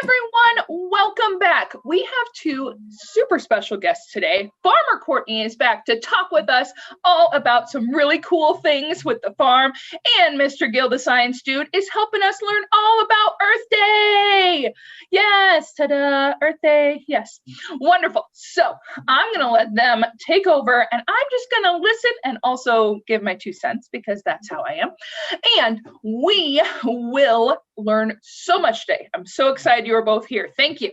everyone, welcome back. We have two super special guests today. Farmer Courtney is back to talk with us all about some really cool things with the farm, and Mr. Gil the Science Dude is helping us learn all about Earth Day. Yes, ta-da, Earth Day, yes. Wonderful. So I'm gonna let them take over, and I'm just gonna listen and also give my 2 cents because that's how I am. And we will learn so much today. I'm so excited you are both here. Thank you.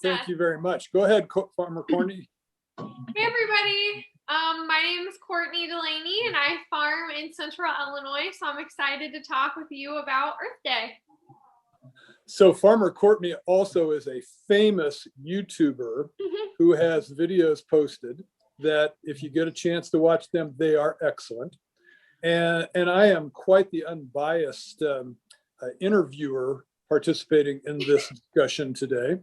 Thank you very much. Go ahead, Farmer Courtney. Hey everybody. My name is Courtney Delaney and I farm in Central Illinois, so I'm excited to talk with you about Earth Day. So Farmer Courtney also is a famous YouTuber who has videos posted that if you get a chance to watch them, they are excellent. And I am quite the unbiased interviewer participating in this discussion today.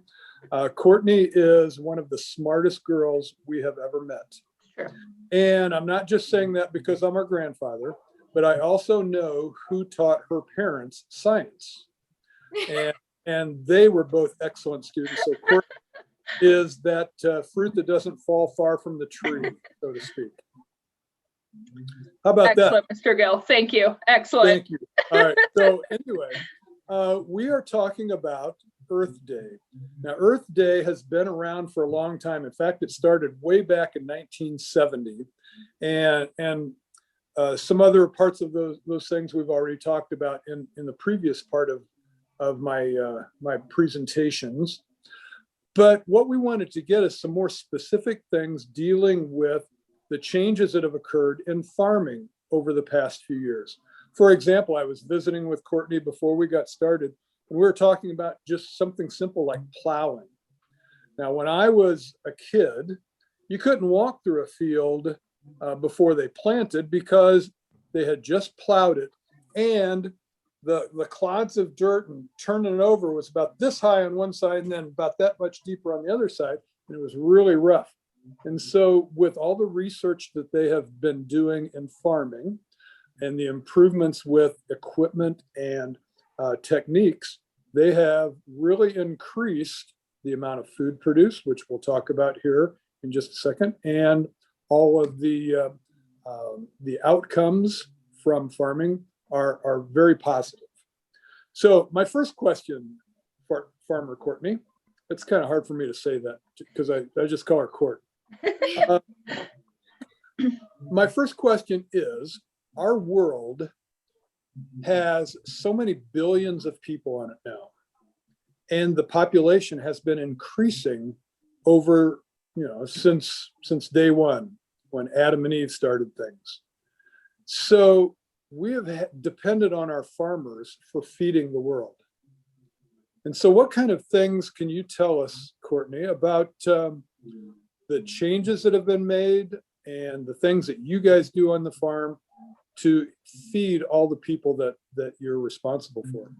Courtney is one of the smartest girls we have ever met. Sure. And I'm not just saying that because I'm her grandfather, but I also know who taught her parents science. And they were both excellent students. So Courtney is that fruit that doesn't fall far from the tree, so to speak. How about Excellent, that? Mr. Gill. Thank you. Excellent. Thank you. All right. So anyway, we are talking about Earth Day. Now, Earth Day has been around for a long time. In fact, it started way back in 1970. And some other parts of those things we've already talked about in the previous part of my presentations. But what we wanted to get is some more specific things dealing with the changes that have occurred in farming over the past few years. For example, I was visiting with Courtney before we got started, and we were talking about just something simple like plowing. Now, when I was a kid, you couldn't walk through a field before they planted because they had just plowed it, and the clods of dirt and turning it over was about this high on one side and then about that much deeper on the other side, and it was really rough. And so with all the research that they have been doing in farming and the improvements with equipment and techniques, they have really increased the amount of food produced, which we'll talk about here in just a second, and all of the outcomes from farming are very positive. So my first question for Farmer Courtney, it's kind of hard for me to say that because I just call her Court. My first question is, our world has so many billions of people on it now, and the population has been increasing over, since day one when Adam and Eve started things. So we have depended on our farmers for feeding the world. And so what kind of things can you tell us, Courtney, about the changes that have been made and the things that you guys do on the farm to feed all the people that you're responsible for?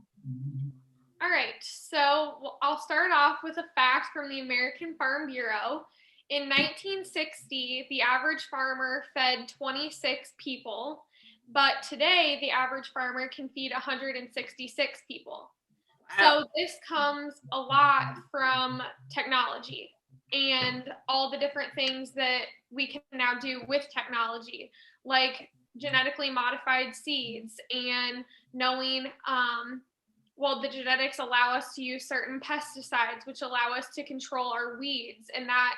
All right, so I'll start off with a fact from the American Farm Bureau. In 1960, the average farmer fed 26 people, but today the average farmer can feed 166 people. So this comes a lot from technology and all the different things that we can now do with technology, like genetically modified seeds and knowing, the genetics allow us to use certain pesticides, which allow us to control our weeds, and that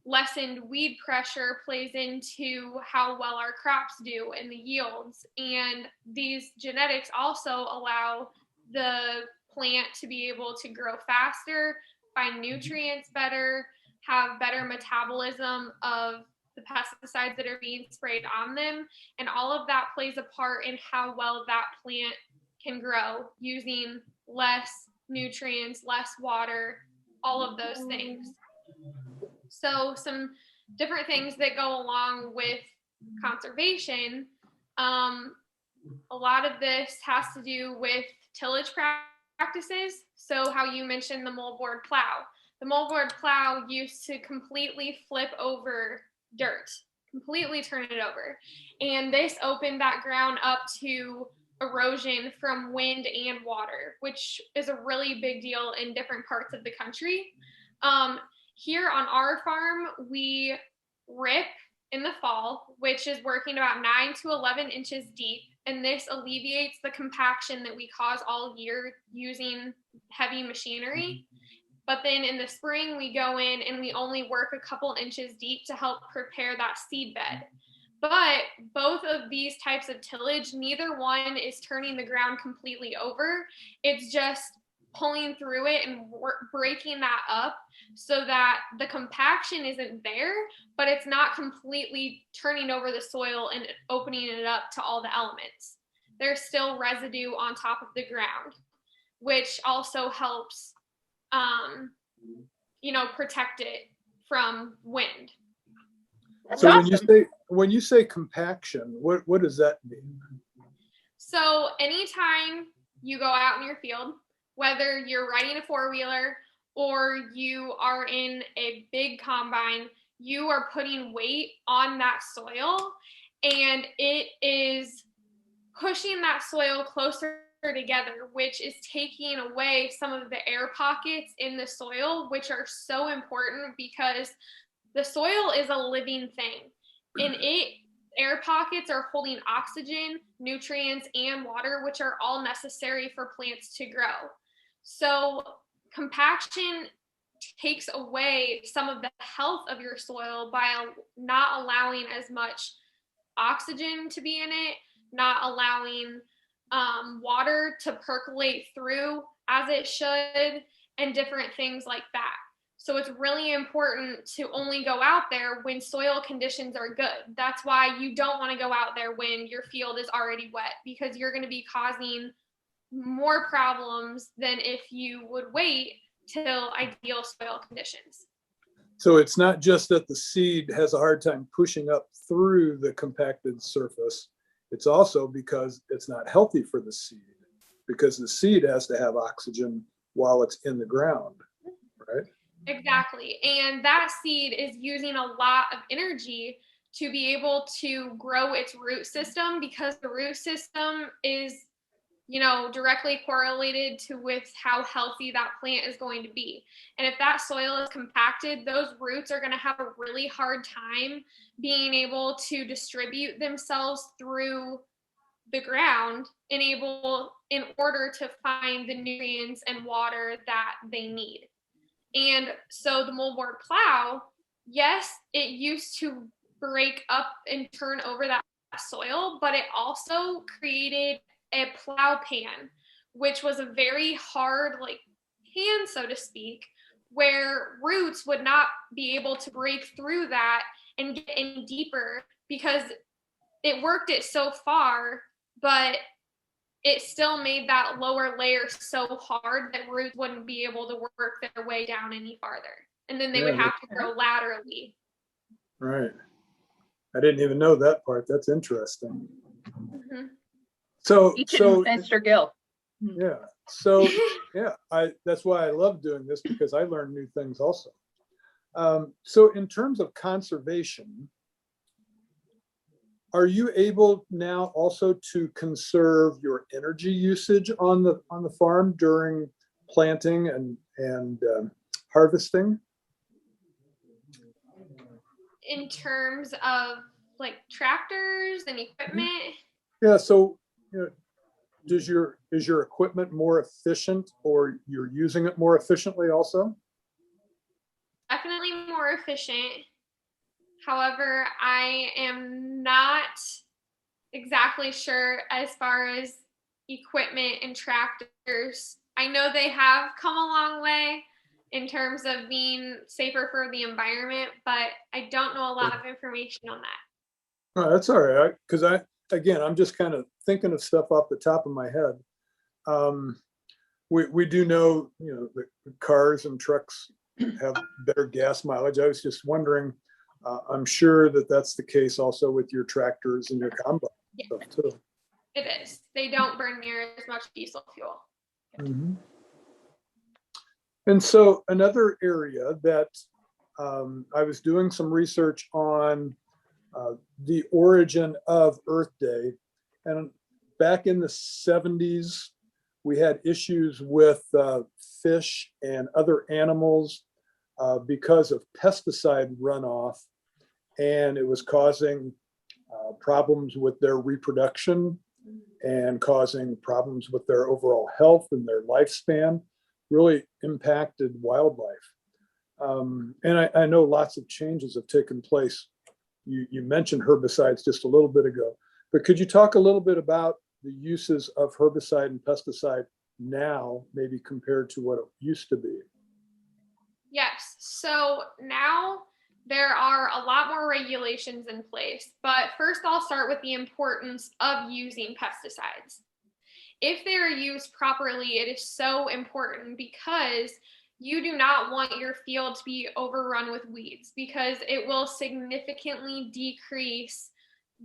lessened weed pressure plays into how well our crops do and the yields. And these genetics also allow the plant to be able to grow faster, find nutrients better, have better metabolism of the pesticides that are being sprayed on them. And all of that plays a part in how well that plant can grow using less nutrients, less water, all of those things. So some different things that go along with conservation. A lot of this has to do with tillage practices. So how you mentioned the moldboard plow. The moldboard plow used to completely flip over dirt, completely turn it over. And this opened that ground up to erosion from wind and water, which is a really big deal in different parts of the country. Here on our farm, we rip in the fall, which is working about 9 to 11 inches deep. And this alleviates the compaction that we cause all year using heavy machinery. But then in the spring, we go in and we only work a couple inches deep to help prepare that seed bed. But both of these types of tillage, neither one is turning the ground completely over. It's just pulling through it and breaking that up so that the compaction isn't there, but it's not completely turning over the soil and opening it up to all the elements. There's still residue on top of the ground, which also helps, protect it from wind. That's So awesome. when you say compaction, what does that mean? So anytime you go out in your field, whether you're riding a four-wheeler or you are in a big combine, you are putting weight on that soil, and it is pushing that soil closer together, which is taking away some of the air pockets in the soil, which are so important because the soil is a living thing, and air pockets are holding oxygen, nutrients, and water, which are all necessary for plants to grow. So compaction takes away some of the health of your soil by not allowing as much oxygen to be in it, not allowing water to percolate through as it should, and different things like that. So it's really important to only go out there when soil conditions are good. That's why you don't want to go out there when your field is already wet, because you're going to be causing more problems than if you would wait till ideal soil conditions. So it's not just that the seed has a hard time pushing up through the compacted surface. It's also because it's not healthy for the seed, because the seed has to have oxygen while it's in the ground, right? Exactly. And that seed is using a lot of energy to be able to grow its root system, because the root system is, directly correlated with how healthy that plant is going to be. And if that soil is compacted, those roots are going to have a really hard time being able to distribute themselves through the ground in order to find the nutrients and water that they need. And so the moldboard plow, yes, it used to break up and turn over that soil, but it also created a plow pan, which was a very hard pan, so to speak, where roots would not be able to break through that and get in deeper, because it worked it so far, but it still made that lower layer so hard that roots wouldn't be able to work their way down any farther. And then they would have to grow laterally. Right. I didn't even know that part. That's interesting. Mm-hmm. So Mr. Gil. Yeah. So that's why I love doing this, because I learn new things also. So in terms of conservation, are you able now also to conserve your energy usage on the farm during planting and harvesting? In terms of tractors and equipment? Yeah. So is your equipment more efficient, or you're using it more efficiently also? Definitely more efficient. However, I am not exactly sure as far as equipment and tractors. I know they have come a long way in terms of being safer for the environment, but I don't know a lot of information on that. Oh, that's all right, because I'm just kind of thinking of stuff off the top of my head. We do know, the cars and trucks have better gas mileage. I was just wondering, I'm sure that's the case also with your tractors and your combine stuff too. It is. They don't burn near as much diesel fuel. Mm-hmm. And so another area that I was doing some research on the origin of Earth Day, and back in the 70s, we had issues with fish and other animals because of pesticide runoff, and it was causing problems with their reproduction and causing problems with their overall health and their lifespan, really impacted wildlife. And I know lots of changes have taken place. You mentioned herbicides just a little bit ago, but could you talk a little bit about the uses of herbicide and pesticide now, maybe compared to what it used to be? Yes. So now there are a lot more regulations in place, but first I'll start with the importance of using pesticides. If they are used properly, it is so important because you do not want your field to be overrun with weeds, because it will significantly decrease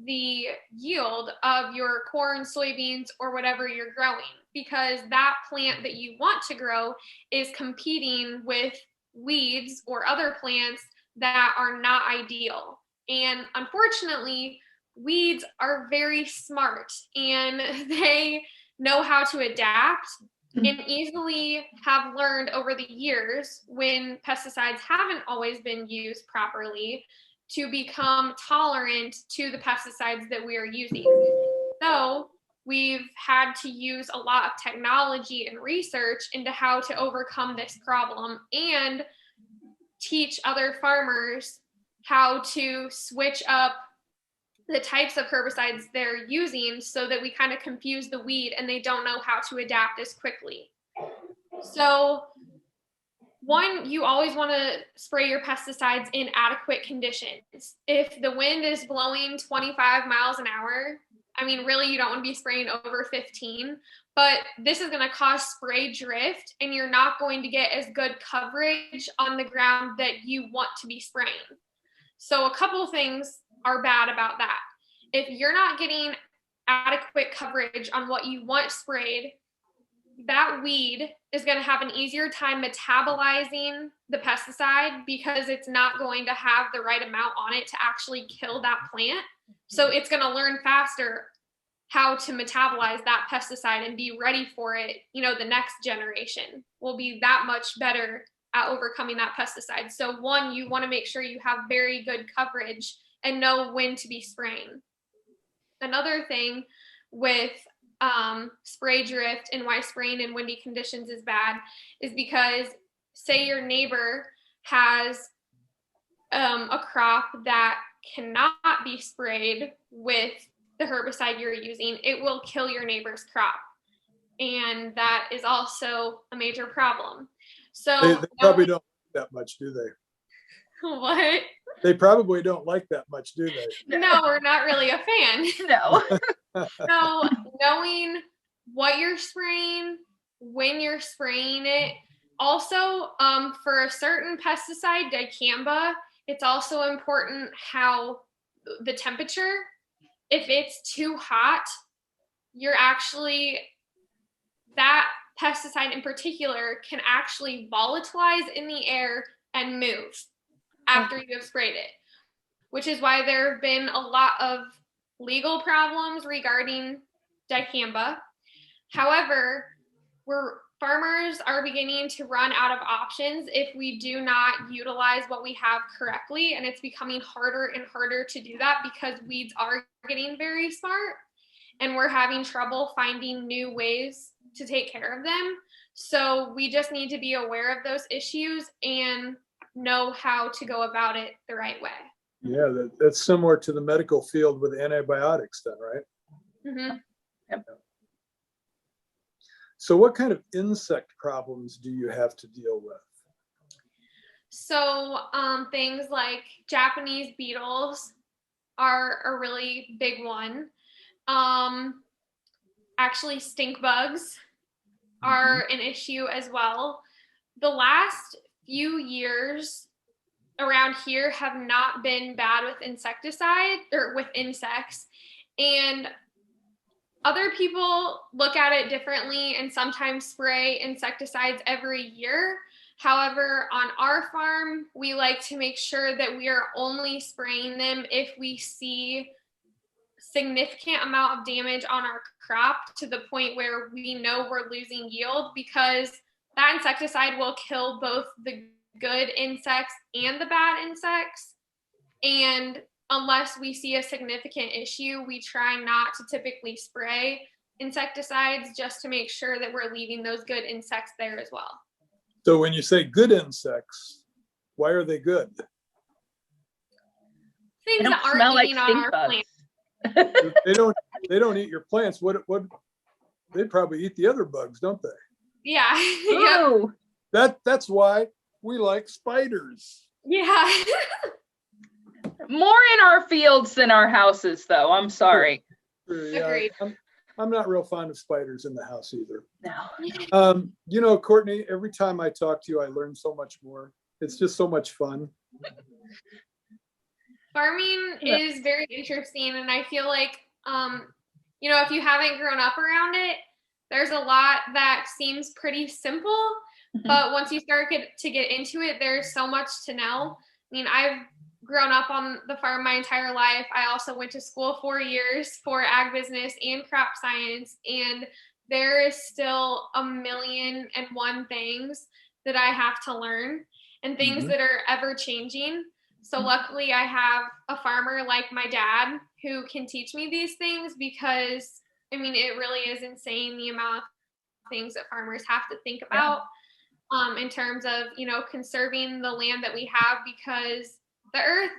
the yield of your corn, soybeans, or whatever you're growing, because that plant that you want to grow is competing with weeds or other plants that are not ideal. And unfortunately, weeds are very smart and they know how to adapt and easily have learned over the years, when pesticides haven't always been used properly, to become tolerant to the pesticides that we are using. So we've had to use a lot of technology and research into how to overcome this problem and teach other farmers how to switch up the types of herbicides they're using so that we kind of confuse the weed and they don't know how to adapt as quickly. So one, you always want to spray your pesticides in adequate conditions. If the wind is blowing 25 miles an hour, I mean, really, you don't want to be spraying over 15, but this is going to cause spray drift and you're not going to get as good coverage on the ground that you want to be spraying. So a couple of things are bad about that. If you're not getting adequate coverage on what you want sprayed, that weed is going to have an easier time metabolizing the pesticide because it's not going to have the right amount on it to actually kill that plant. So it's going to learn faster how to metabolize that pesticide and be ready for it. You know, the next generation will be that much better at overcoming that pesticide. So one, you want to make sure you have very good coverage and know when to be spraying. Another thing with spray drift and why spraying in windy conditions is bad is because, say your neighbor has a crop that cannot be sprayed with the herbicide you're using, it will kill your neighbor's crop. And that is also a major problem. So They probably don't like that much, do they? What? They probably don't like that much, do they? No, we're not really a fan. No. So knowing what you're spraying, when you're spraying it. Also, for a certain pesticide, dicamba, it's also important how the temperature, if it's too hot, you're actually, that pesticide in particular can actually volatilize in the air and move after you have sprayed it, which is why there have been a lot of legal problems regarding dicamba. However, farmers are beginning to run out of options if we do not utilize what we have correctly, and it's becoming harder and harder to do that because weeds are getting very smart and we're having trouble finding new ways to take care of them. So we just need to be aware of those issues and know how to go about it the right way. Yeah, that's similar to the medical field with antibiotics then, right? Mm-hmm. Yep. So what kind of insect problems do you have to deal with? So things like Japanese beetles are a really big one. Actually, stink bugs are an issue as well. The last few years around here have not been bad with insecticide or with insects, and other people look at it differently and sometimes spray insecticides every year. However, on our farm, we like to make sure that we are only spraying them if we see significant amount of damage on our crop to the point where we know we're losing yield, because that insecticide will kill both the good insects and the bad insects. And unless we see a significant issue, we try not to typically spray insecticides, just to make sure that we're leaving those good insects there as well. So when you say good insects, why are they good? Things They that don't smell aren't like eating on stink our bugs. plants. They don't eat your plants. What they probably eat the other bugs, don't they? Yeah. Yep. Ooh. That's why we like spiders. Yeah. More in our fields than our houses, though. I'm sorry. Yeah, Agreed. I'm not real fond of spiders in the house either. No. You know, Courtney, every time I talk to you, I learn so much more. It's just so much fun. Farming is very interesting, and I feel like, if you haven't grown up around it, there's a lot that seems pretty simple, but once you start to get into it, there's so much to know. I mean, I've grown up on the farm my entire life. I also went to school 4 years for ag business and crop science, and there is still 1,000,001 things that I have to learn, and things that are ever changing. So luckily I have a farmer like my dad who can teach me these things, because I mean, it really is insane the amount of things that farmers have to think about in terms of, conserving the land that we have, because the earth,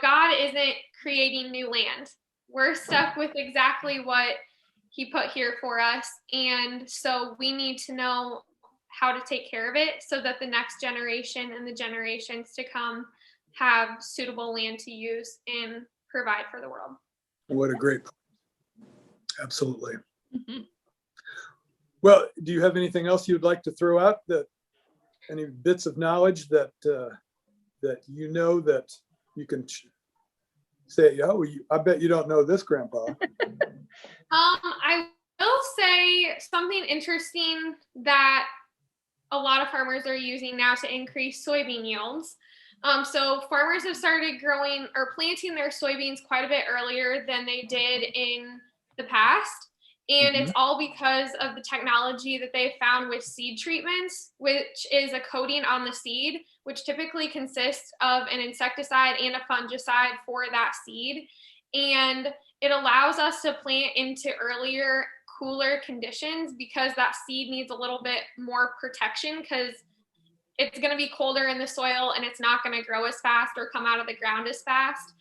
God isn't creating new land. We're stuck with exactly what he put here for us. And so we need to know how to take care of it so that the next generation and the generations to come have suitable land to use and provide for the world. What a great point. Absolutely. Well, do you have anything else you'd like to throw out, that any bits of knowledge that that you can say, oh, I bet you don't know this, Grandpa? I will say something interesting that a lot of farmers are using now to increase soybean yields. So farmers have started growing or planting their soybeans quite a bit earlier than they did in the past. And it's all because of the technology that they found with seed treatments, which is a coating on the seed, which typically consists of an insecticide and a fungicide for that seed. And it allows us to plant into earlier, cooler conditions, because that seed needs a little bit more protection, because it's going to be colder in the soil and it's not going to grow as fast or come out of the ground as fast.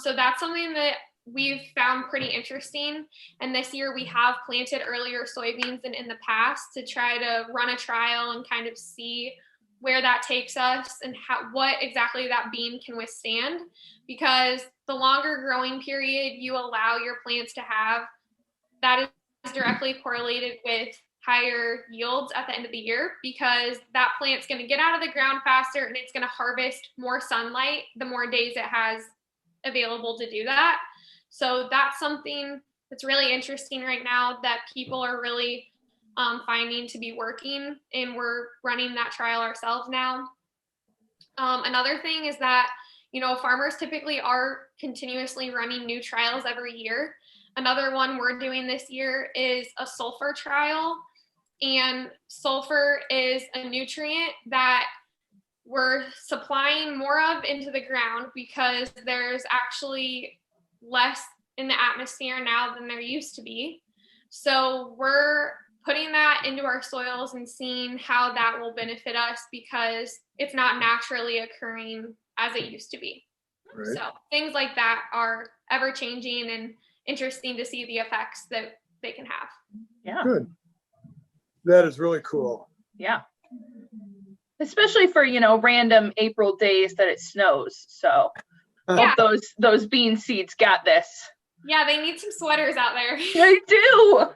So that's something that we've found pretty interesting. And this year we have planted earlier soybeans than in the past to try to run a trial and kind of see where that takes us and what exactly that bean can withstand. Because the longer growing period you allow your plants to have, that is directly correlated with higher yields at the end of the year, because that plant's going to get out of the ground faster and it's going to harvest more sunlight the more days it has available to do that. So that's something that's really interesting right now that people are really finding to be working, and we're running that trial ourselves now. Another thing is that, farmers typically are continuously running new trials every year. Another one we're doing this year is a sulfur trial. And sulfur is a nutrient that we're supplying more of into the ground, because there's actually less in the atmosphere now than there used to be. So we're putting that into our soils and seeing how that will benefit us, because it's not naturally occurring as it used to be. Right. So things like that are ever changing and interesting to see the effects that they can have. Yeah. Good. That is really cool. Yeah. Especially for, random April days that it snows. So hope those bean seeds got this. Yeah, they need some sweaters out there. They do.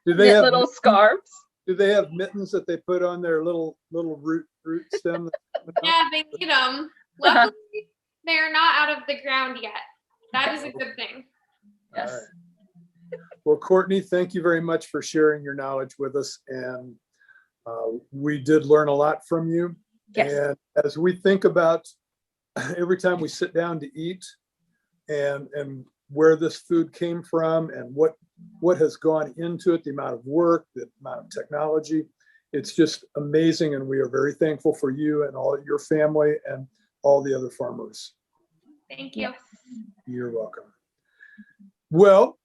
Do they have little scarves? Do they have mittens that they put on their little root stem? Yeah, they need them. Luckily, they are not out of the ground yet. That is a good thing. Yes. All right. Well, Courtney, thank you very much for sharing your knowledge with us. And we did learn a lot from you. Yes. And as we think about every time we sit down to eat and where this food came from and what has gone into it, the amount of work, the amount of technology. It's just amazing, and we are very thankful for you and all your family and all the other farmers. Thank you. You're welcome. Well,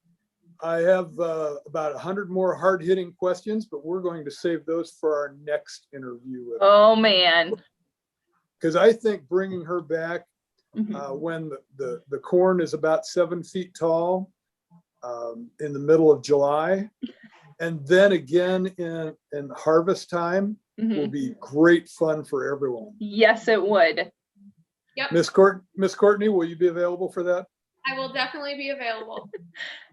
I have about 100 more hard-hitting questions, but we're going to save those for our next interview. Oh, man. Because I think bringing her back when the corn is about 7 feet tall in the middle of July, and then again in harvest time will be great fun for everyone. Yes, it would. Yep. Miss Courtney, will you be available for that? I will definitely be available.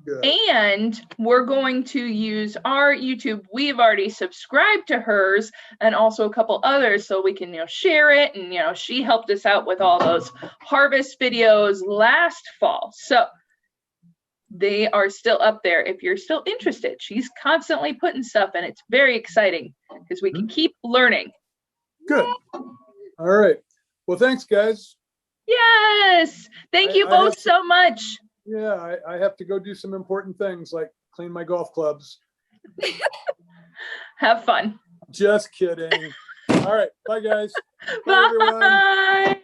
Good. And we're going to use our YouTube. We've already subscribed to hers and also a couple others, so we can, share it. And, she helped us out with all those harvest videos last fall. So they are still up there if you're still interested. She's constantly putting stuff, and it's very exciting because we can keep learning. Good. All right. Well, thanks, guys. Yes. Thank you both so much. Yeah, I have to go do some important things like clean my golf clubs. Have fun. Just kidding. All right. Bye, guys. Bye.